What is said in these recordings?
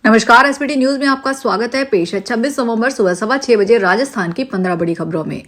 नमस्कार, SPT news में आपका स्वागत है। पेश है 26 नवंबर सुबह 6:15 बजे राजस्थान की 15 बड़ी खबरों में।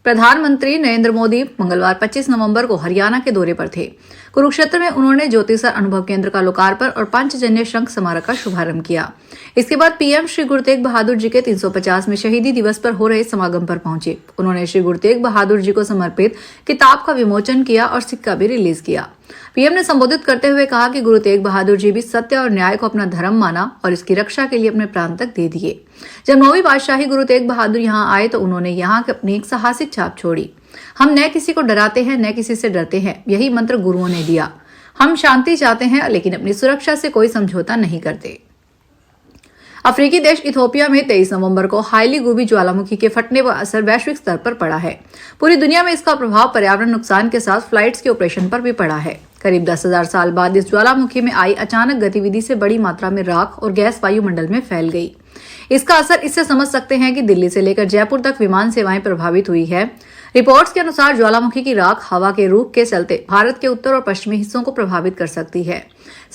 प्रधानमंत्री नरेंद्र मोदी मंगलवार 25 नवंबर को हरियाणा के दौरे पर थे। कुरुक्षेत्र में उन्होंने ज्योतिसर अनुभव केंद्र का लोकार्पण और पांचजन्य शंख स्मारक का शुभारंभ किया। इसके बाद पीएम श्री गुरु तेग बहादुर जी के 350वें शहीदी दिवस पर हो रहे समागम पर पहुंचे। उन्होंने श्री गुरु तेग बहादुर जी को समर्पित किताब का विमोचन किया और सिक्का भी रिलीज किया। पीएम ने संबोधित करते हुए कहा कि गुरु तेग बहादुर जी भी सत्य और न्याय को अपना धर्म माना और इसकी रक्षा के लिए अपने प्राण तक दे दिए। जब 9वीं पातशाही गुरु तेग बहादुर यहाँ आए तो उन्होंने यहाँ अपनी एक साहसिक छाप छोड़ी। हम न किसी को डराते हैं, न किसी से डरते हैं, यही मंत्र गुरुओं ने दिया। हम शांति चाहते हैं लेकिन अपनी सुरक्षा से कोई समझौता नहीं करते। अफ्रीकी देश इथियोपिया में 23 नवंबर को हाईली गुबी ज्वालामुखी के फटने का असर वैश्विक स्तर पर पड़ा है। पूरी दुनिया में इसका प्रभाव पर्यावरण नुकसान के साथ फ्लाइट्स के ऑपरेशन पर भी पड़ा है। करीब 10,000 साल बाद इस ज्वालामुखी में आई अचानक गतिविधि से बड़ी मात्रा में राख और गैस वायुमंडल में फैल गई। इसका असर इससे समझ सकते हैं कि दिल्ली से लेकर जयपुर तक विमान सेवाएं प्रभावित हुई है। रिपोर्ट्स के अनुसार ज्वालामुखी की राख हवा के रुख के चलते भारत के उत्तर और पश्चिमी हिस्सों को प्रभावित कर सकती है।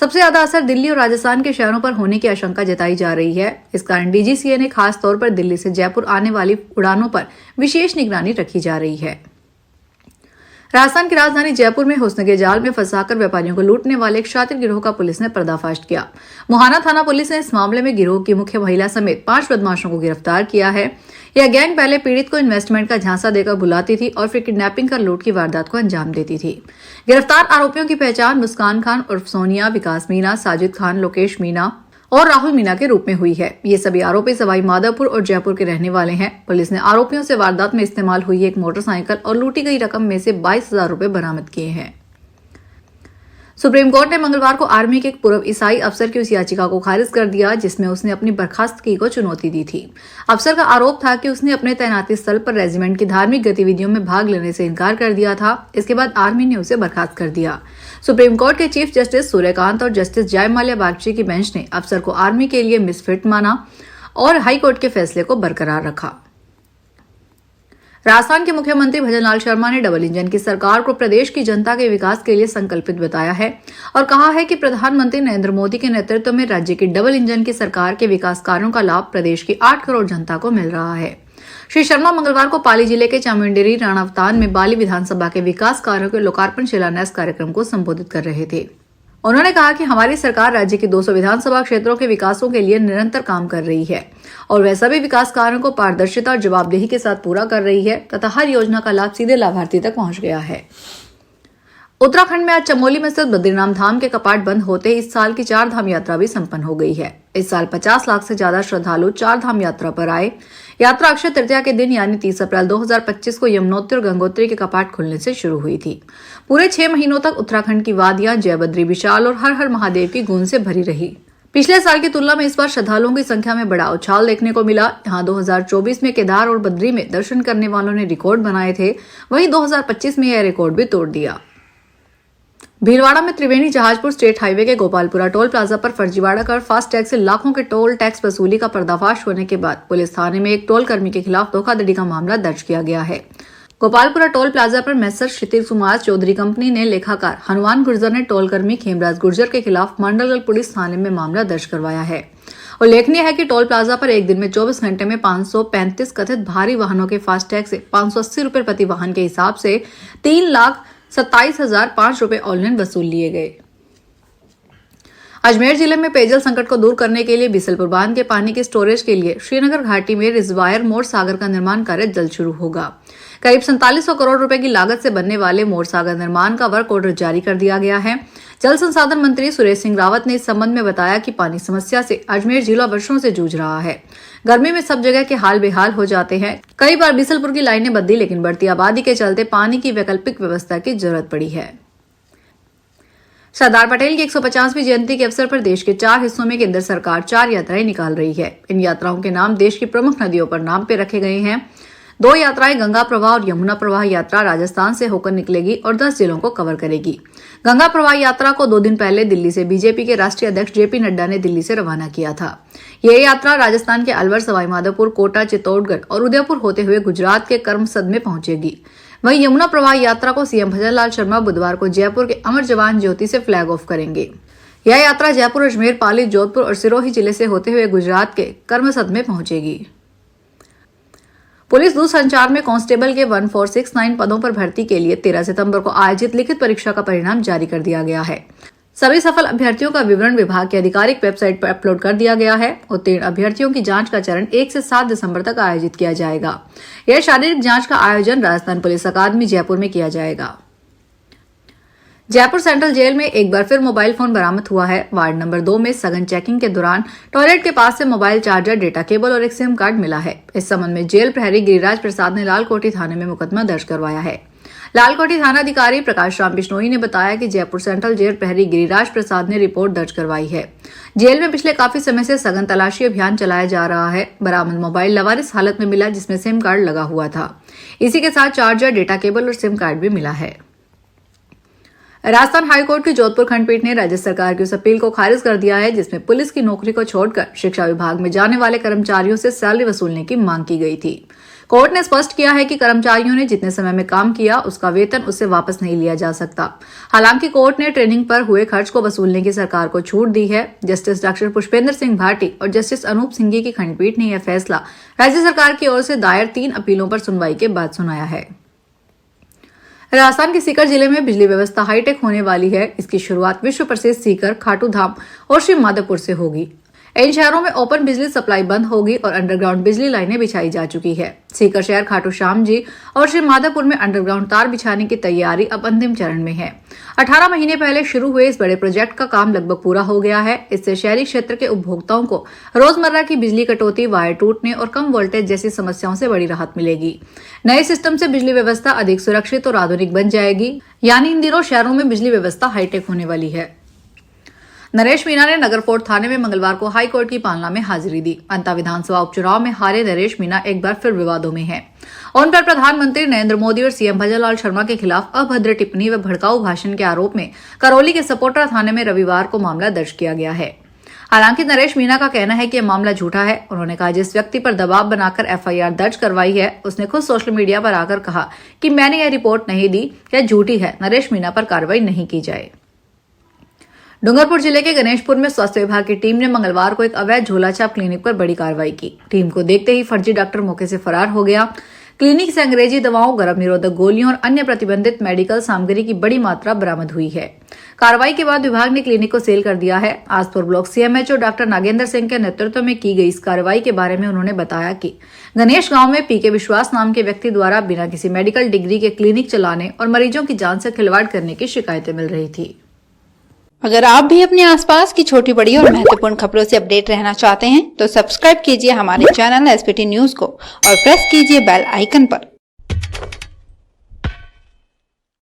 सबसे ज्यादा असर दिल्ली और राजस्थान के शहरों पर होने की आशंका जताई जा रही है। इस कारण डीजीसीए ने खास तौर पर दिल्ली से जयपुर आने वाली उड़ानों पर विशेष निगरानी रखी जा रही है। राजस्थान की राजधानी जयपुर में हुस्न के जाल में फंसाकर व्यापारियों को लूटने वाले एक शातिर गिरोह का पुलिस ने पर्दाफाश किया। मुहाना थाना पुलिस ने इस मामले में गिरोह की मुख्य महिला समेत 5 बदमाशों को गिरफ्तार किया है। यह गैंग पहले पीड़ित को इन्वेस्टमेंट का झांसा देकर बुलाती थी और फिर किडनैपिंग कर लूट की वारदात को अंजाम देती थी। गिरफ्तार आरोपियों की पहचान मुस्कान खान उर्फ सोनिया, विकास मीना, साजिद खान, लोकेश मीना और राहुल मीना के रूप में हुई है। ये सभी आरोपी सवाई माधोपुर और जयपुर के रहने वाले हैं। पुलिस ने आरोपियों से वारदात में इस्तेमाल हुई एक मोटरसाइकिल और लूटी गई रकम में से 22,000 रुपए बरामद किए हैं। सुप्रीम कोर्ट ने मंगलवार को आर्मी के एक पूर्व ईसाई अफसर की उस याचिका को खारिज कर दिया जिसमें उसने अपनी बर्खास्तगी को चुनौती दी थी। अफसर का आरोप था कि उसने अपने तैनाती स्थल पर रेजिमेंट की धार्मिक गतिविधियों में भाग लेने से इनकार कर दिया था। इसके बाद आर्मी ने उसे बर्खास्त कर दिया। सुप्रीम कोर्ट के चीफ जस्टिस सूर्यकांत और जस्टिस जयमाल्या बागची की बेंच ने अफसर को आर्मी के लिए मिसफिट माना और हाईकोर्ट के फैसले को बरकरार रखा। राजस्थान के मुख्यमंत्री भजनलाल शर्मा ने डबल इंजन की सरकार को प्रदेश की जनता के विकास के लिए संकल्पित बताया है और कहा है कि प्रधानमंत्री नरेंद्र मोदी के नेतृत्व में राज्य की डबल इंजन की सरकार के विकास कार्यों का लाभ प्रदेश की 8 करोड़ जनता को मिल रहा है। श्री शर्मा मंगलवार को पाली जिले के चामुंडेरी राणावतान में बाली विधानसभा के विकास कार्यों के लोकार्पण शिलान्यास कार्यक्रम को संबोधित कर रहे थे। उन्होंने कहा कि हमारी सरकार राज्य के 200 विधानसभा क्षेत्रों के विकासों के लिए निरंतर काम कर रही है और वह सभी विकास कार्यों को पारदर्शिता और जवाबदेही के साथ पूरा कर रही है तथा हर योजना का लाभ सीधे लाभार्थी तक पहुंच गया है। उत्तराखंड में आज चमोली में स्थित बद्रीनाथ धाम के कपाट बंद होते ही इस साल की 4 धाम यात्रा भी संपन्न हो गई है। इस साल 50 लाख से ज्यादा श्रद्धालु 4 धाम यात्रा पर आए। यात्रा अक्षय तृतीया के दिन यानी 30 अप्रैल 2025 को यमुनोत्री और गंगोत्री के कपाट खुलने से शुरू हुई थी। पूरे 6 महीनों तक उत्तराखंड की वादियां जय बद्री विशाल और हर हर महादेव की गूंज से भरी रही। पिछले साल की तुलना में इस बार श्रद्धालुओं की संख्या में बड़ा उछाल देखने को मिला। यहाँ 2024 में केदार और बद्री में दर्शन करने वालों ने रिकॉर्ड बनाए थे, वहीं 2025 में यह रिकॉर्ड भी तोड़ दिया। भीलवाड़ा में त्रिवेणी जहाजपुर स्टेट हाईवे के गोपालपुरा टोल प्लाजा पर फर्जीवाड़ा कर फास्ट टैग से लाखों के टोल टैक्स वसूली का पर्दाफाश होने के बाद पुलिस थाने में एक टोल कर्मी के खिलाफ धोखाधड़ी का मामला दर्ज किया गया है। गोपालपुरा टोल प्लाजा पर मैसर क्षितिर कुमार चौधरी कंपनी ने लेखाकार हनुमान गुर्जर ने टोल कर्मी खेमराज गुर्जर के खिलाफ मंडलगढ़ पुलिस थाने में मामला दर्ज करवाया है। उल्लेखनीय है कि टोल प्लाजा पर एक दिन में 24 घंटे में 535 कथित भारी वाहनों के फास्टैग से 580 रुपए प्रति वाहन के हिसाब से 3,27,005 रुपए ऑनलाइन वसूल लिए गए। अजमेर जिले में पेयजल संकट को दूर करने के लिए बिसलपुर बांध के पानी के स्टोरेज के लिए श्रीनगर घाटी में रिजर्वायर मोर सागर का निर्माण कार्य जल्द शुरू होगा। करीब 4700 करोड़ रुपए की लागत से बनने वाले मोर सागर निर्माण का वर्क ऑर्डर जारी कर दिया गया है। जल संसाधन मंत्री सुरेश सिंह रावत ने इस संबंध में बताया कि पानी समस्या से अजमेर जिला वर्षों से जूझ रहा है। गर्मी में सब जगह के हाल बेहाल हो जाते हैं। कई बार बिसलपुर की लाइनें बदली, लेकिन बढ़ती आबादी के चलते पानी की वैकल्पिक व्यवस्था की जरूरत पड़ी है। सरदार पटेल की 150वीं जयंती के अवसर पर देश के 4 हिस्सों में केंद्र सरकार 4 यात्राएं निकाल रही है। इन यात्राओं के नाम देश की प्रमुख नदियों पर नाम पे रखे गए हैं। 2 यात्राएं गंगा प्रवाह और यमुना प्रवाह यात्रा राजस्थान से होकर निकलेगी और 10 जिलों को कवर करेगी। गंगा प्रवाह यात्रा को 2 दिन पहले दिल्ली से बीजेपी के राष्ट्रीय अध्यक्ष जेपी नड्डा ने दिल्ली से रवाना किया था। यह यात्रा राजस्थान के अलवर, सवाई माधोपुर, कोटा, चित्तौड़गढ़ और उदयपुर होते हुए गुजरात के करमसद में पहुंचेगी। वहीं यमुना प्रवाह यात्रा को सीएम भजनलाल शर्मा बुधवार को जयपुर के अमर जवान ज्योति से फ्लैग ऑफ करेंगे। यह यात्रा जयपुर, अजमेर, पाली, जोधपुर और सिरोही जिले से होते हुए गुजरात के कर्मसद में पहुंचेगी। पुलिस दूरसंचार में कांस्टेबल के 1469 पदों पर भर्ती के लिए 13 सितंबर को आयोजित लिखित परीक्षा का परिणाम जारी कर दिया गया है। सभी सफल अभ्यर्थियों का विवरण विभाग की आधिकारिक वेबसाइट पर अपलोड कर दिया गया है। उत्तीर्ण अभ्यर्थियों की जांच का चरण 1 से 7 दिसंबर तक आयोजित किया जाएगा। यह शारीरिक जांच का आयोजन राजस्थान पुलिस अकादमी जयपुर में किया जाएगा। जयपुर सेंट्रल जेल में एक बार फिर मोबाइल फोन बरामद हुआ है। वार्ड नंबर 2 में सघन चेकिंग के दौरान टॉयलेट के पास से मोबाइल चार्जर, डेटा केबल और एक सिम कार्ड मिला है। इस संबंध में जेल प्रहरी गिरिराज प्रसाद ने लालकोठी थाने में मुकदमा दर्ज करवाया है। लालकोठी थानाधिकारी प्रकाश राम बिश्नोई ने बताया कि जयपुर सेंट्रल जेल प्रहरी गिरिराज प्रसाद ने रिपोर्ट दर्ज करवाई है। जेल में पिछले काफी समय से सघन तलाशी अभियान चलाया जा रहा है। बरामद मोबाइल लवारिस हालत में मिला, जिसमें सिम कार्ड लगा हुआ था। इसी के साथ चार्जर, डेटा केबल और सिम कार्ड भी मिला है। राजस्थान हाईकोर्ट की जोधपुर खंडपीठ ने राज्य सरकार की उस अपील को खारिज कर दिया है जिसमें पुलिस की नौकरी को छोड़कर शिक्षा विभाग में जाने वाले कर्मचारियों से सैलरी वसूलने की मांग की गई थी। कोर्ट ने स्पष्ट किया है कि कर्मचारियों ने जितने समय में काम किया उसका वेतन उससे वापस नहीं लिया जा सकता। हालांकि कोर्ट ने ट्रेनिंग पर हुए खर्च को वसूलने की सरकार को छूट दी है। जस्टिस डॉक्टर पुष्पेंद्र सिंह भाटी और जस्टिस अनूप सिंघी की खंडपीठ ने यह फैसला राज्य सरकार की ओर से दायर 3 अपीलों पर सुनवाई के बाद सुनाया है। राजस्थान के सीकर जिले में बिजली व्यवस्था हाईटेक होने वाली है। इसकी शुरुआत विश्व प्रसिद्ध सीकर, खाटू धाम और श्री माधवपुर से होगी। इन शहरों में ओपन बिजली सप्लाई बंद होगी और अंडरग्राउंड बिजली लाइनें बिछाई जा चुकी है। सीकर शहर, खाटू श्याम जी और श्री माधवपुर में अंडरग्राउंड तार बिछाने की तैयारी अब अंतिम चरण में है। 18 महीने पहले शुरू हुए इस बड़े प्रोजेक्ट का काम लगभग पूरा हो गया है। इससे शहरी क्षेत्र के उपभोक्ताओं को रोजमर्रा की बिजली कटौती, वायर टूटने और कम वोल्टेज जैसी समस्याओं से बड़ी राहत मिलेगी। नए सिस्टम से बिजली व्यवस्था अधिक सुरक्षित और आधुनिक बन जाएगी। यानी इन दिनों शहरों में बिजली व्यवस्था हाईटेक होने वाली है। नरेश मीणा ने नगर फोर्ट थाने में मंगलवार को हाई कोर्ट की पालना में हाजिरी दी। अंता विधानसभा उपचुनाव में हारे नरेश मीणा एक बार फिर विवादों में हैं। उन पर प्रधानमंत्री नरेंद्र मोदी और सीएम भजनलाल शर्मा के खिलाफ अभद्र टिप्पणी व भड़काऊ भाषण के आरोप में करौली के सपोटरा थाने में रविवार को मामला दर्ज किया गया है। हालांकि नरेश मीणा का कहना है कि यह मामला झूठा है। उन्होंने कहा, जिस व्यक्ति पर दबाव बनाकर एफआईआर दर्ज करवाई है उसने खुद सोशल मीडिया पर आकर कहा कि मैंने यह रिपोर्ट नहीं दी, यह झूठी है। नरेश मीणा पर कार्रवाई नहीं की जाए। डूंगरपुर जिले के गणेशपुर में स्वास्थ्य विभाग की टीम ने मंगलवार को एक अवैध झोलाछाप क्लिनिक पर बड़ी कार्रवाई की। टीम को देखते ही फर्जी डॉक्टर मौके से फरार हो गया। क्लिनिक से अंग्रेजी दवाओं, गर्भ निरोधक गोलियों और अन्य प्रतिबंधित मेडिकल सामग्री की बड़ी मात्रा बरामद हुई है। कार्रवाई के बाद विभाग ने क्लिनिक को सील कर दिया है। Aspur block CMHO doctor Nagendra Singh के नेतृत्व में की गई इस कार्रवाई के बारे में उन्होंने बताया कि गणेश गांव में पीके विश्वास नाम के व्यक्ति द्वारा बिना किसी मेडिकल डिग्री के क्लिनिक चलाने और मरीजों की जान से खिलवाड़ करने की शिकायतें मिल रही थी। अगर आप भी अपने आसपास की छोटी बड़ी और महत्वपूर्ण खबरों से अपडेट रहना चाहते हैं तो सब्सक्राइब कीजिए हमारे चैनल एसपीटी न्यूज को और प्रेस कीजिए बेल आइकन पर।